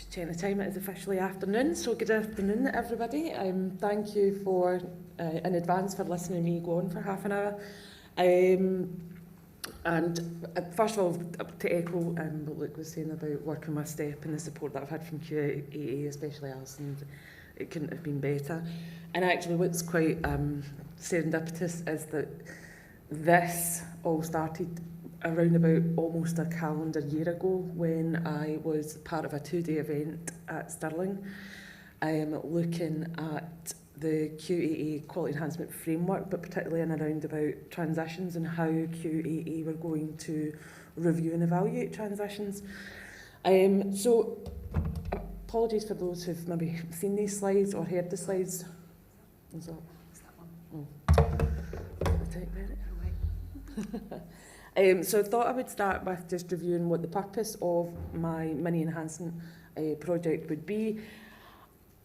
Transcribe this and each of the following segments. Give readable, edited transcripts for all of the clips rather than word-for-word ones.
Just checking the time, it is officially afternoon, so good afternoon everybody. Thank you for, in advance for listening to me go on for half an hour. First of all, to echo what Luke was saying about working with STEP and the support that I've had from QAA, especially Alison, it couldn't have been better. And actually what's quite serendipitous is that this all started around about almost a calendar year ago when I was part of a 2-day event at Stirling, looking at the QAA quality enhancement framework, but particularly in and around about transitions and how QAA were going to review and evaluate transitions. So apologies for those who've maybe seen these slides or heard the slides. Is that one? So I thought I would start with just reviewing what the purpose of my mini enhancement project would be.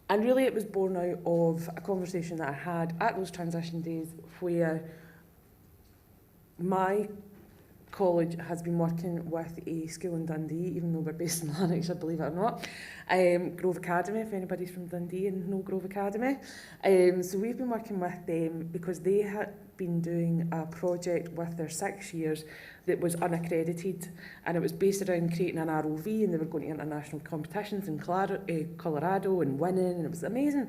And really it was born out of a conversation that I had at those transition days where my college has been working with a school in Dundee, even though we're based in Lanarkshire, believe it or not, Grove Academy, if anybody's from Dundee and know Grove Academy. So we've been working with them because they had been doing a project with their 6 years that was unaccredited, and it was based around creating an ROV, and they were going to international competitions in Colorado and winning, and it was amazing.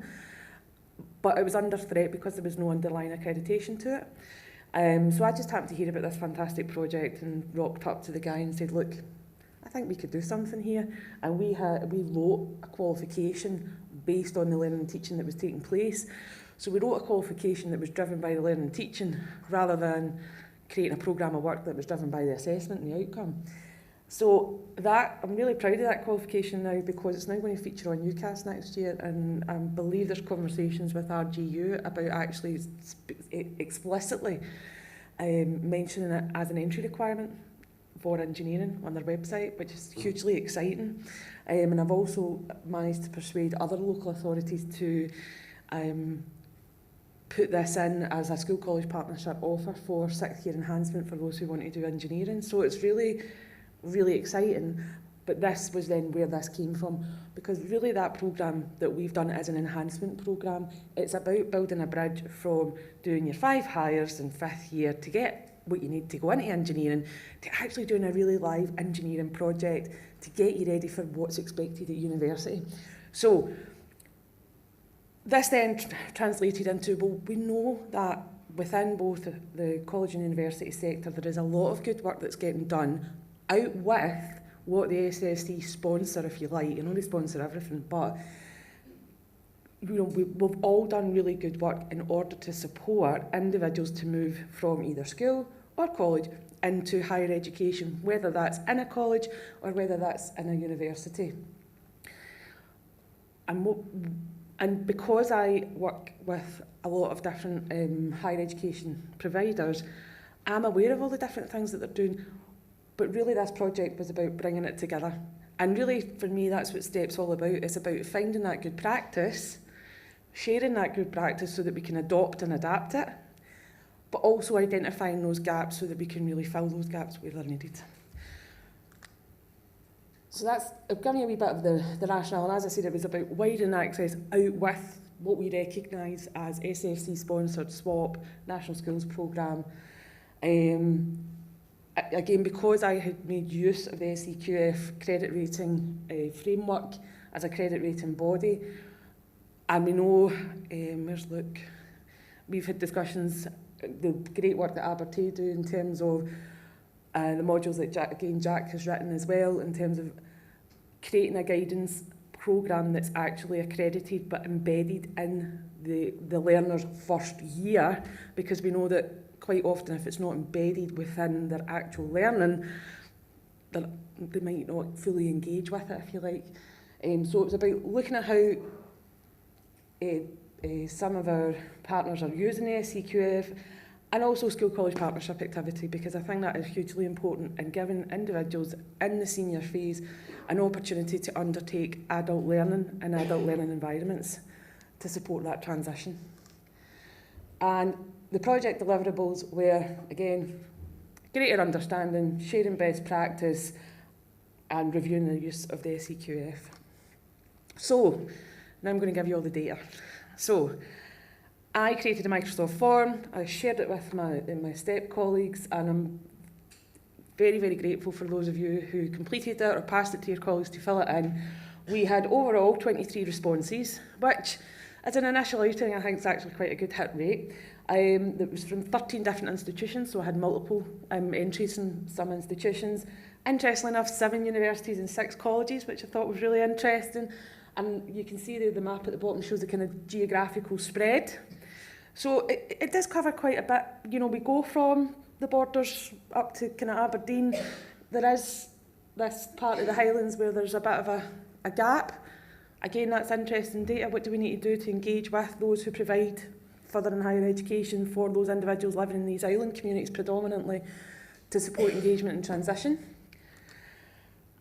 But it was under threat because there was no underlying accreditation to it. So I just happened to hear about this fantastic project and rocked up to the guy and said, look, I think we could do something here. And we wrote a qualification based on the learning and teaching that was taking place. So we wrote a qualification that was driven by the learning and teaching rather than creating a programme of work that was driven by the assessment and the outcome. So I'm really proud of that qualification now because it's now going to feature on UCAS next year, and I believe there's conversations with RGU about actually explicitly mentioning it as an entry requirement for engineering on their website, which is hugely exciting. And I've also managed to persuade other local authorities to put this in as a school-college partnership offer for 6th year enhancement for those who want to do engineering. So it's really exciting, but this was then where this came from, because really that programme that we've done is an enhancement programme. It's about building a bridge from doing your 5 hires in 5th year to get what you need to go into engineering, to actually doing a really live engineering project to get you ready for what's expected at university. So this then translated into, well, we know that within both the college and university sector there is a lot of good work that's getting done out with what the SSC sponsor, if you like. You know, they sponsor everything, but you know, we've all done really good work in order to support individuals to move from either school or college into higher education, whether that's in a college or whether that's in a university. And because I work with a lot of different higher education providers, I'm aware of all the different things that they're doing. But really this project was about bringing it together. And really, for me, that's what STEP's all about. It's about finding that good practice, sharing that good practice so that we can adopt and adapt it, but also identifying those gaps so that we can really fill those gaps where they're needed. So I've given you a wee bit of the rationale, and as I said, it was about widening access out with what we recognise as SFC-sponsored SWAP, National Schools Programme. Again, because I had made use of the SEQF credit rating framework as a credit rating body, and we know, where's Luke? We've had discussions, the great work that Abertay do in terms of the modules that Jack has written as well, in terms of creating a guidance programme that's actually accredited but embedded in the learner's first year, because we know that quite often if it's not embedded within their actual learning, they might not fully engage with it, if you like. So it was about looking at how some of our partners are using the SEQF, and also school-college partnership activity, because I think that is hugely important in giving individuals in the senior phase an opportunity to undertake adult learning in adult learning environments to support that transition. And the project deliverables were, again, greater understanding, sharing best practice, and reviewing the use of the SEQF. So, now I'm going to give you all the data. So, I created a Microsoft form, I shared it with my STEP colleagues, and I'm very, very grateful for those of you who completed it or passed it to your colleagues to fill it in. We had overall 23 responses, which as an initial outing I think is actually quite a good hit rate. It was from 13 different institutions, so I had multiple entries in some institutions. Interestingly enough, 7 universities and 6 colleges, which I thought was really interesting. And you can see there the map at the bottom shows the kind of geographical spread. So it does cover quite a bit. You know, we go from the borders up to kind of Aberdeen. There is this part of the Highlands where there's a bit of a gap. Again, that's interesting data. What do we need to do to engage with those who provide further and higher education for those individuals living in these island communities predominantly to support engagement and transition?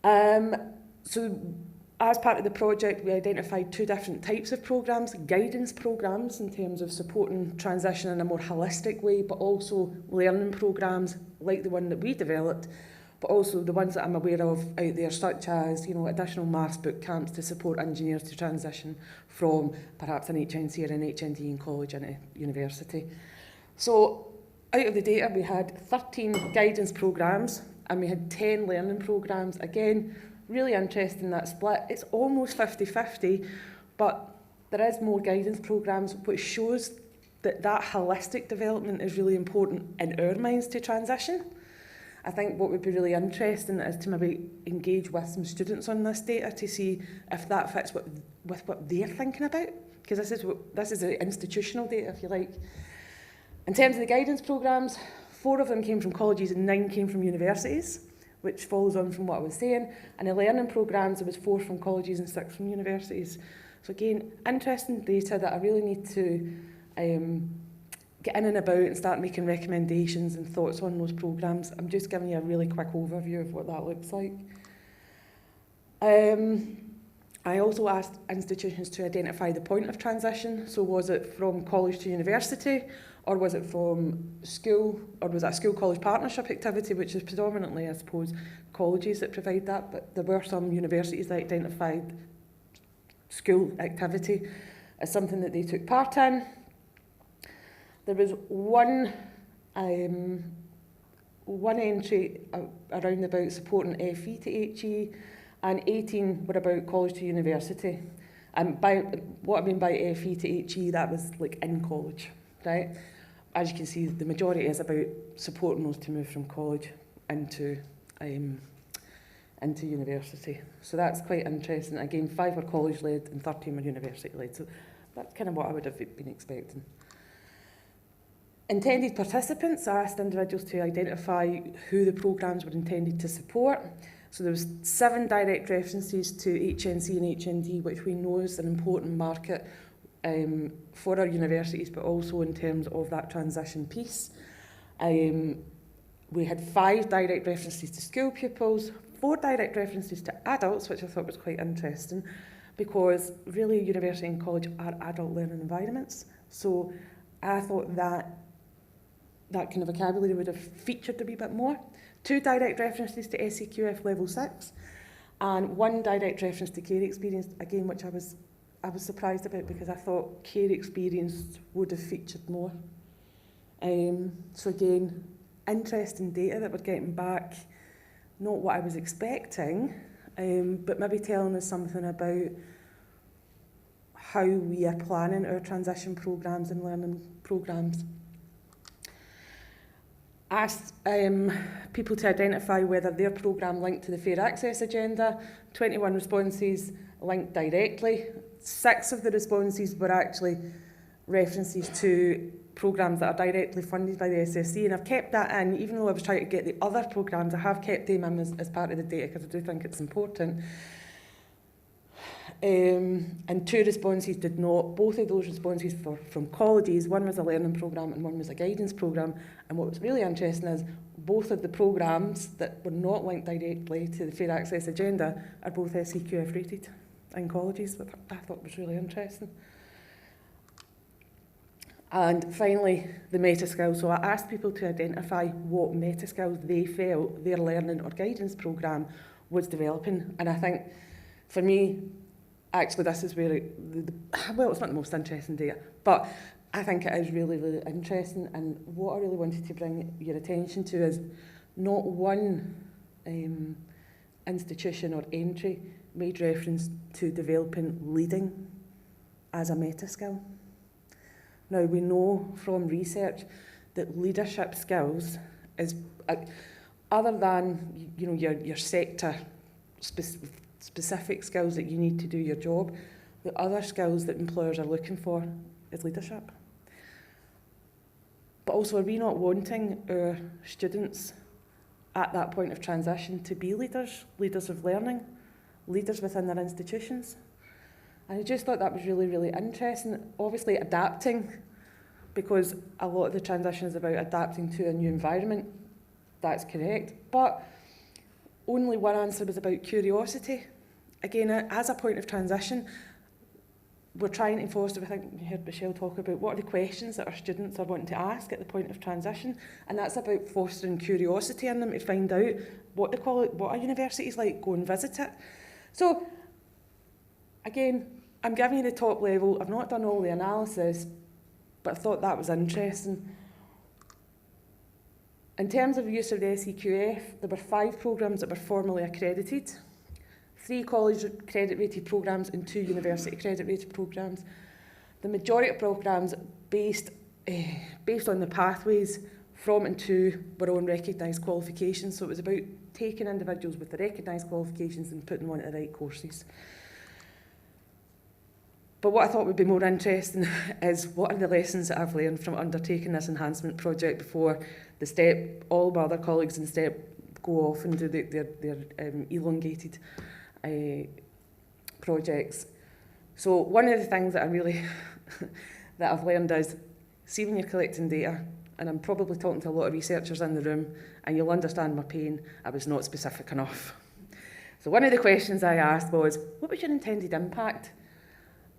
So as part of the project, we identified 2 different types of programmes: guidance programmes in terms of supporting transition in a more holistic way, but also learning programmes like the one that we developed, but also the ones that I'm aware of out there, such as, you know, additional maths boot camps to support engineers to transition from perhaps an HNC or an HND in college into university. So out of the data, we had 13 guidance programmes and we had 10 learning programmes. Again, really interesting, that split. It's almost 50-50, but there is more guidance programmes, which shows that that holistic development is really important in our minds to transition. I think what would be really interesting is to maybe engage with some students on this data to see if that fits with what they're thinking about, because this is the institutional data, if you like. In terms of the guidance programmes, 4 of them came from colleges and 9 came from universities, which follows on from what I was saying. And the learning programmes, there was 4 from colleges and 6 from universities. So again, interesting data that I really need to get in and about and start making recommendations and thoughts on those programmes. I'm just giving you a really quick overview of what that looks like. I also asked institutions to identify the point of transition. So was it from college to university, or was it from school, or was that a school-college partnership activity, which is predominantly, I suppose, colleges that provide that, but there were some universities that identified school activity as something that they took part in. There was one entry around about supporting FE to HE, and 18 were about college to university. And by what I mean by FE to HE, that was like in college, right? As you can see, the majority is about supporting those to move from college into university. So that's quite interesting. Again, 5 were college-led and 13 were university-led. So that's kind of what I would have been expecting. Intended participants, I asked individuals to identify who the programmes were intended to support. So there was 7 direct references to HNC and HND, which we know is an important market for our universities, but also in terms of that transition piece. We had 5 direct references to school pupils, 4 direct references to adults, which I thought was quite interesting, because really university and college are adult learning environments. So I thought that kind of vocabulary would have featured a wee bit more. 2 direct references to SEQF level 6, and 1 direct reference to care experience, again, which I was surprised about, because I thought care experience would have featured more. So again, interesting data that we're getting back, not what I was expecting, but maybe telling us something about how we are planning our transition programmes and learning programmes. Asked people to identify whether their programme linked to the Fair Access Agenda. 21 responses linked directly. 6 of the responses were actually references to programmes that are directly funded by the SSC, and I've kept that in, even though I was trying to get the other programmes, I have kept them in as part of the data because I do think it's important. And 2 responses did not. Both of those responses were from colleges. One was a learning programme and one was a guidance programme. And what was really interesting is both of the programmes that were not linked directly to the Fair Access Agenda are both SEQF rated in colleges, which I thought was really interesting. And finally, the meta skills. So I asked people to identify what meta skills they felt their learning or guidance programme was developing. And I think, for me, actually this is where well, it's not the most interesting data, but I think it is really, really interesting, and what I really wanted to bring your attention to is not one institution or entry made reference to developing leading as a meta skill. Now, we know from research that leadership skills is, other than your sector specific skills that you need to do your job, the other skills that employers are looking for is leadership. But also, are we not wanting our students at that point of transition to be leaders, leaders of learning, leaders within their institutions? And I just thought that was really, really interesting. Obviously adapting, because a lot of the transition is about adapting to a new environment. That's correct. But only one answer was about curiosity. Again, as a point of transition, we're trying to foster, I think you heard Michelle talk about what are the questions that our students are wanting to ask at the point of transition, and that's about fostering curiosity in them to find out what a university's like, go and visit it. So, again, I'm giving you the top level. I've not done all the analysis, but I thought that was interesting. In terms of use of the SEQF, there were 5 programmes that were formally accredited, 3 college credit rated programmes and 2 university credit rated programmes. The majority of programmes based on the pathways from and to were on recognised qualifications, so it was about taking individuals with the recognised qualifications and putting them onto the right courses. But what I thought would be more interesting is what are the lessons that I've learned from undertaking this enhancement project before the STEP, all my other colleagues in STEP go off and do their elongated projects. So one of the things that I really that I've learned is, see when you're collecting data, and I'm probably talking to a lot of researchers in the room, and you'll understand my pain, I was not specific enough. So one of the questions I asked was, what was your intended impact?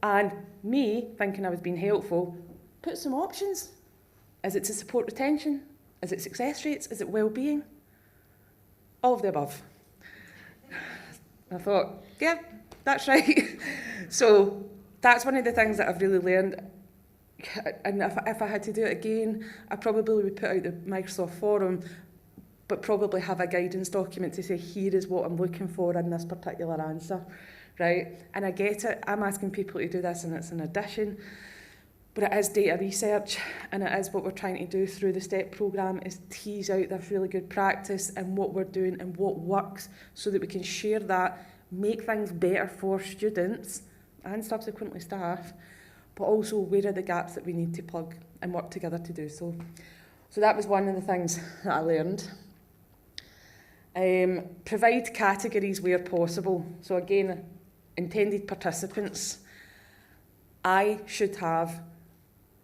And me, thinking I was being helpful, put some options. Is it to support retention? Is it success rates? Is it well-being? All of the above. I thought, yeah, that's right. So that's one of the things that I've really learned. And if I had to do it again, I probably would put out the Microsoft forum, but probably have a guidance document to say, here is what I'm looking for in this particular answer, right? And I get it, I'm asking people to do this and it's an addition, but it is data research, and it is what we're trying to do through the STEP programme, is tease out this really good practice and what we're doing and what works, so that we can share that, make things better for students and subsequently staff, but also where are the gaps that we need to plug and work together to do so. So that was one of the things that I learned. Provide categories where possible. So again, intended participants, I should have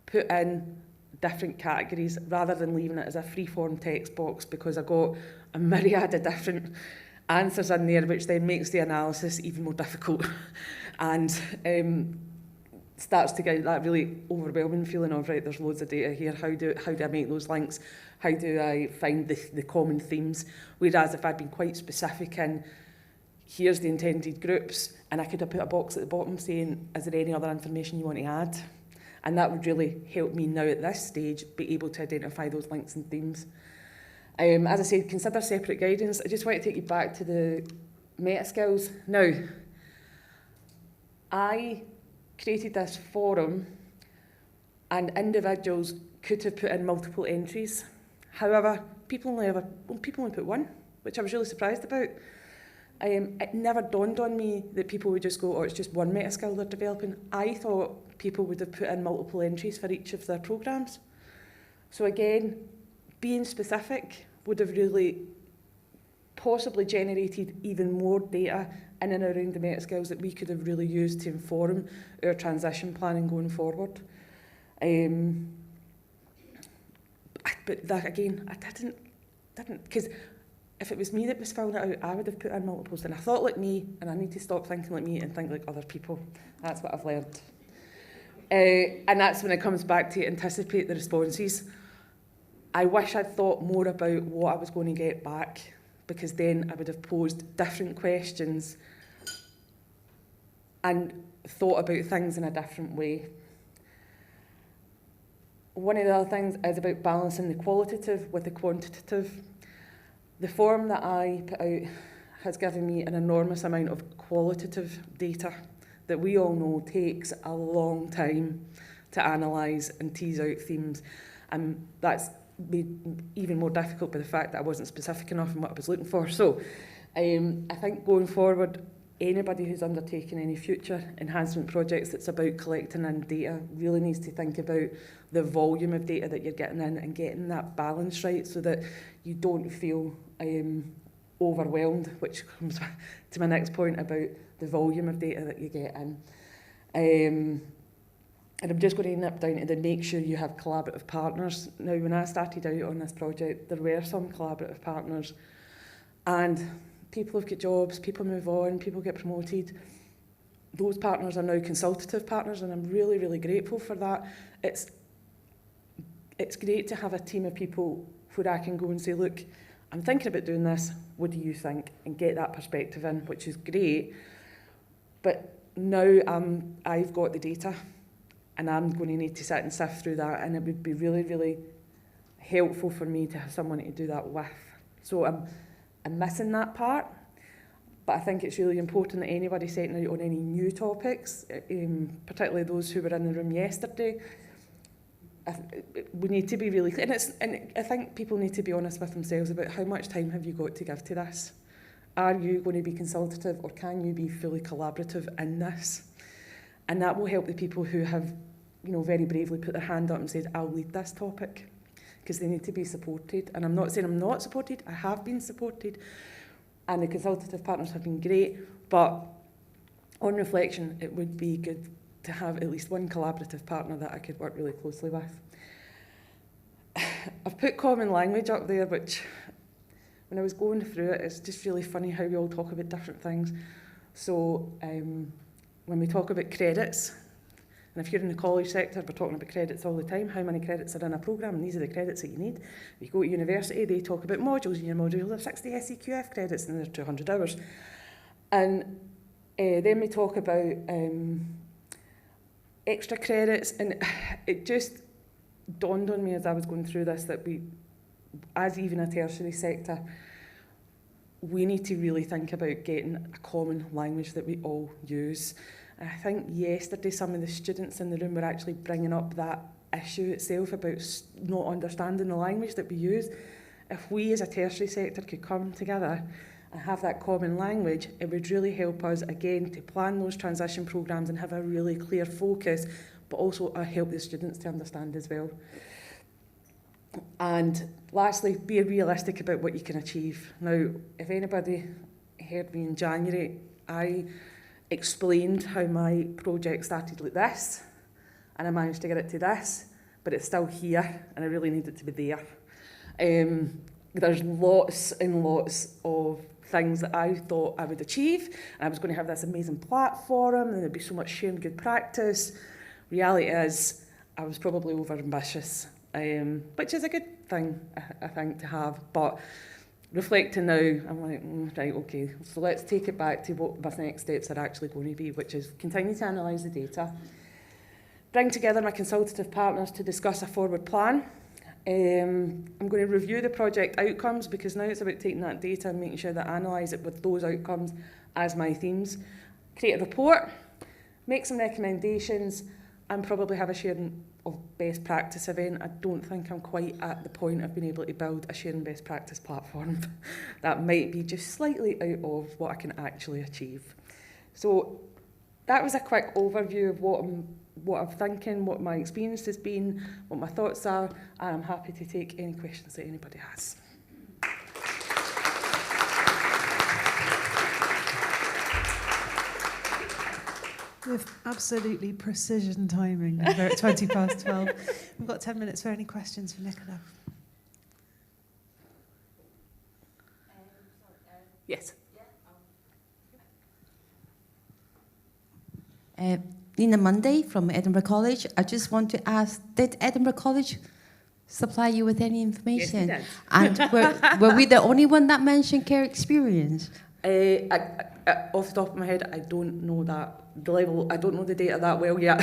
put in different categories rather than leaving it as a free-form text box, because I got a myriad of different answers in there, which then makes the analysis even more difficult and starts to get that really overwhelming feeling of, right, there's loads of data here, how do I make those links, how do I find the common themes, whereas if I'd been quite specific in, here's the intended groups, and I could have put a box at the bottom saying, is there any other information you want to add? And that would really help me now at this stage be able to identify those links and themes. As I said, consider separate guidance. I just want to take you back to the meta skills. Now, I created this forum and individuals could have put in multiple entries. However, people only put one, which I was really surprised about. It never dawned on me that people would just go, oh, it's just one meta skill they're developing. I thought people would have put in multiple entries for each of their programmes. So again, being specific would have really possibly generated even more data in and around the meta skills that we could have really used to inform our transition planning going forward. But that, again, I didn't, because if it was me that was filling it out, I would have put in multiples. And I thought like me, and I need to stop thinking like me and think like other people. That's what I've learned. And that's when it comes back to anticipate the responses. I wish I'd thought more about what I was going to get back, because then I would have posed different questions and thought about things in a different way. One of the other things is about balancing the qualitative with the quantitative. The form that I put out has given me an enormous amount of qualitative data that we all know takes a long time to analyse and tease out themes. And that's made even more difficult by the fact that I wasn't specific enough in what I was looking for. So I think going forward, anybody who's undertaking any future enhancement projects that's about collecting in data really needs to think about the volume of data that you're getting in and getting that balance right so that you don't feel overwhelmed, which comes to my next point about the volume of data that you get in. And I'm just going to nip down to the make sure you have collaborative partners. Now, when I started out on this project, there were some collaborative partners, and people have got jobs, people move on, people get promoted. Those partners are now consultative partners, and I'm really, really grateful for that. It's great to have a team of people where I can go and say, look, I'm thinking about doing this, what do you think? And get that perspective in, which is great. But now I've got the data, and I'm going to need to sit and sift through that, and it would be really, really helpful for me to have someone to do that with. So I'm missing that part, but I think it's really important that anybody setting out on any new topics, particularly those who were in the room yesterday, we need to be really clear. And I think people need to be honest with themselves about how much time have you got to give to this. Are you going to be consultative, or can you be fully collaborative in this? And that will help the people who have, very bravely put their hand up and said, I'll lead this topic, because they need to be supported. And I'm not saying I'm not supported, I have been supported, and the consultative partners have been great, but on reflection, it would be good to have at least one collaborative partner that I could work really closely with. I've put common language up there, which, when I was going through it, it's just really funny how we all talk about different things. So, when we talk about credits, and if you're in the college sector, we're talking about credits all the time. How many credits are in a programme? And these are the credits that you need. If you go to university, they talk about modules. In your module, there are 60 SEQF credits, and there's 200 hours. And then we talk about extra credits, and it just dawned on me as I was going through this that we, as even a tertiary sector, we need to really think about getting a common language that we all use. And I think yesterday some of the students in the room were actually bringing up that issue itself about not understanding the language that we use. If we as a tertiary sector could come together and have that common language, it would really help us, again, to plan those transition programmes and have a really clear focus, but also help the students to understand as well. And lastly, be realistic about what you can achieve. Now, if anybody heard me in January, I explained how my project started like this, and I managed to get it to this, but it's still here, and I really need it to be there. There's lots and lots of things that I thought I would achieve, and I was going to have this amazing platform, and there'd be so much sharing good practice. Reality is, I was probably over-ambitious. Which is a good thing, I think, to have. But reflecting now, I'm like, right, okay, so let's take it back to what my next steps are actually going to be, which is continue to analyse the data, bring together my consultative partners to discuss a forward plan. I'm going to review the project outcomes, because now it's about taking that data and making sure that I analyse it with those outcomes as my themes. Create a report, make some recommendations, and probably have a sharing of best practice event. I don't think I'm quite at the point of being able to build a sharing best practice platform. That might be just slightly out of what I can actually achieve. So that was a quick overview of what I'm thinking, what my experience has been, what my thoughts are, and I'm happy to take any questions that anybody has. With absolutely precision timing, we're at 20 past 12. We've got 10 minutes for any questions for Nicola. Yes. Nina Monday from Edinburgh College. I just want to ask, did Edinburgh College supply you with any information? Yes, we did. And were we the only one that mentioned care experience? Off the top of my head, I don't know the level. I don't know the data that well yet.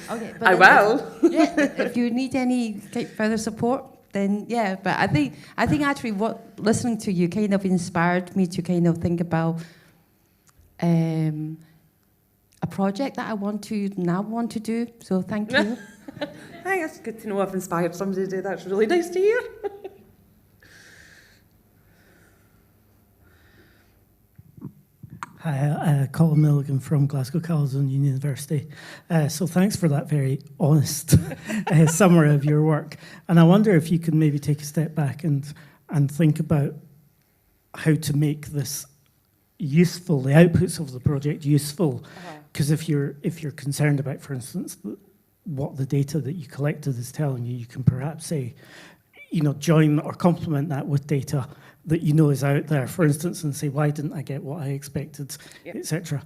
Okay, but I will. If you need any further support, then yeah. But I think actually, listening to you kind of inspired me to kind of think about a project that I want to do. So thank you. I think it's good to know I've inspired somebody to do that. It's really nice to hear. Hi, Colin Milligan from Glasgow Caledonian University. So thanks for that very honest summary of your work. And I wonder if you could maybe take a step back and think about how to make this useful, the outputs of the project useful. Because if you're concerned about, for instance, what the data that you collected is telling you, you can perhaps say, join or complement that with data that you know is out there, for instance, and say, why didn't I get what I expected, etc.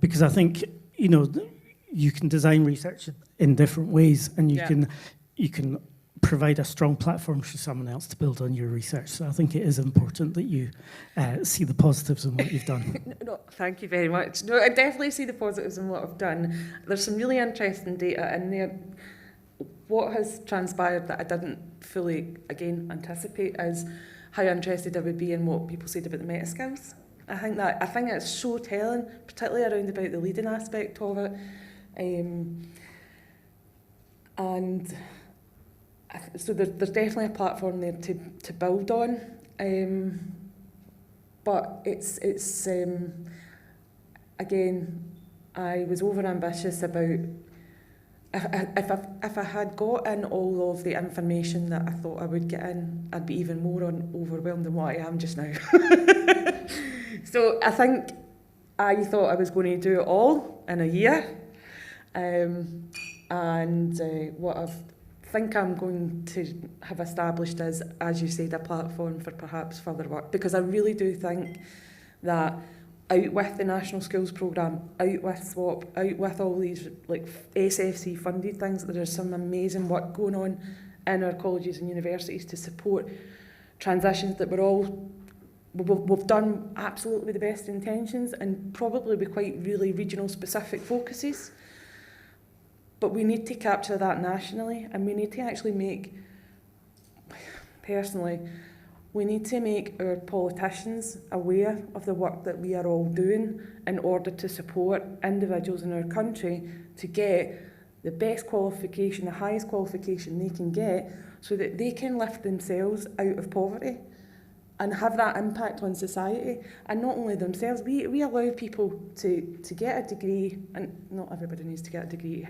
Because I think, you can design research in different ways, and you can provide a strong platform for someone else to build on your research. So I think it is important that you see the positives in what you've done. No, thank you very much. No, I definitely see the positives in what I've done. There's some really interesting data in there. What has transpired that I didn't fully, again, anticipate is how interested I would be in what people said about the meta skills. I think it's so telling, particularly around about the leading aspect of it. So there's definitely a platform there to build on. But it's again, I was over ambitious about if I had got in all of the information that I thought I would get in, I'd be even more overwhelmed than what I am just now. So I think I thought I was going to do it all in a year, what I think I'm going to have established is, as you said, a platform for perhaps further work, because I really do think that out with the National Skills Programme, out with SWAP, out with all these like SFC funded things, there is some amazing work going on in our colleges and universities to support transitions that we've done absolutely with the best intentions and probably with quite really regional specific focuses. But we need to capture that nationally, and we need to actually make, personally, we need to make our politicians aware of the work that we are all doing in order to support individuals in our country to get the best qualification, the highest qualification they can get, so that they can lift themselves out of poverty and have that impact on society. And not only themselves, we allow people to get a degree, and not everybody needs to get a degree,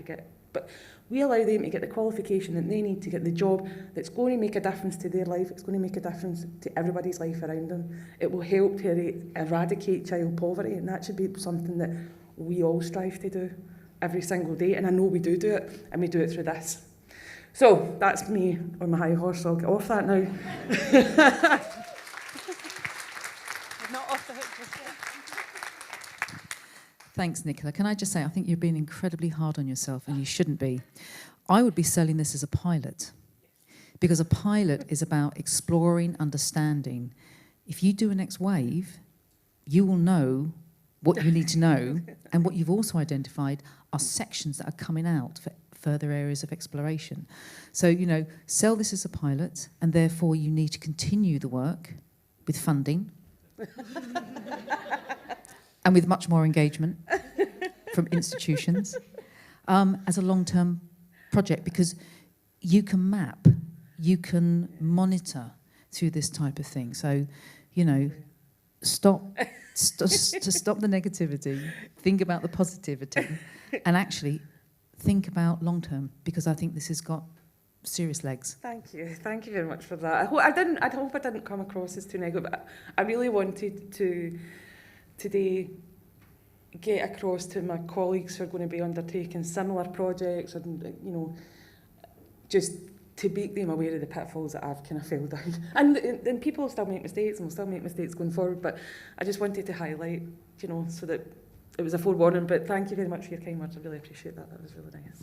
but we allow them to get the qualification that they need to get the job that's going to make a difference to their life. It's going to make a difference to everybody's life around them. It will help to eradicate child poverty, and that should be something that we all strive to do every single day. And I know we do it, and we do it through this. So that's me on my high horse, so I'll get off that now. Not off the hook just yet. Thanks, Nicola. Can I just say, I think you're being incredibly hard on yourself, and you shouldn't be. I would be selling this as a pilot, because a pilot is about exploring, understanding. If you do a next wave, you will know what you need to know, and what you've also identified are sections that are coming out for further areas of exploration. So, sell this as a pilot, and therefore you need to continue the work with funding, and with much more engagement from institutions as a long-term project, because you can map, you can monitor through this type of thing. So, stop the negativity, think about the positivity, and actually think about long-term, because I think this has got serious legs. Thank you very much for that. I hope I didn't come across as too negative, but I really wanted to today get across to my colleagues who are going to be undertaking similar projects, and just to make them aware of the pitfalls that I've kind of fell down. And people will still make mistakes, and will still make mistakes going forward, but I just wanted to highlight, so that it was a forewarning. But thank you very much for your kind words. I really appreciate that. That was really nice.